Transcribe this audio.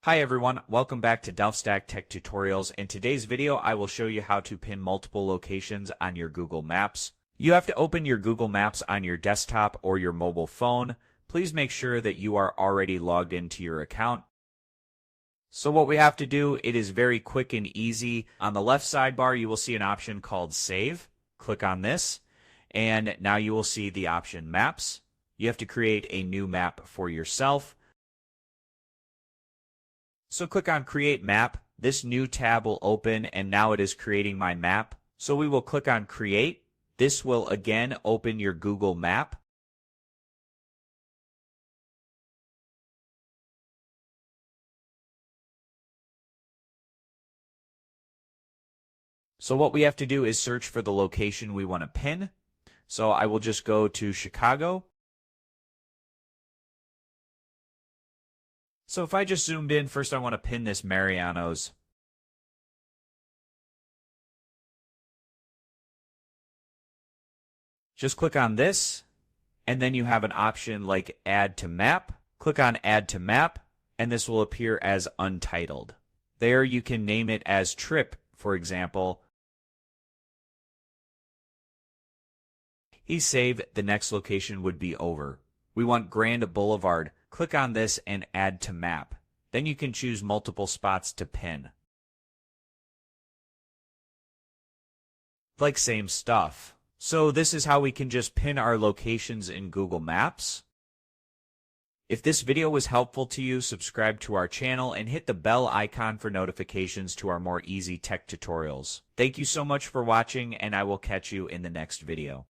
Hi everyone, welcome back to DelftStack Tech Tutorials. In today's video, I will show you how to pin multiple locations on your Google Maps. You have to open your Google Maps on your desktop or your mobile phone. Please make sure that you are already logged into your account. So what we have to do, it is very quick and easy. On the left sidebar, you will see an option called Save. Click on this, and now you will see the option Maps. You have to create a new map for yourself. So click on Create Map. This new tab will open, and now it is creating my map. So we will click on Create. This will again open your Google Map. So what we have to do is search for the location we want to pin. So I will just go to Chicago. So if I just zoomed in, first I want to pin this Mariano's. Just click on this, and then you have an option like Add to Map. Click on Add to Map, and this will appear as Untitled. There you can name it as Trip, for example. Save, the next location would be over. We want Grand Boulevard. Click on this and Add to Map. Then you can choose multiple spots to pin. Like same stuff. So this is how we can just pin our locations in Google Maps. If this video was helpful to you, subscribe to our channel and hit the bell icon for notifications to our more easy tech tutorials. Thank you so much for watching, and I will catch you in the next video.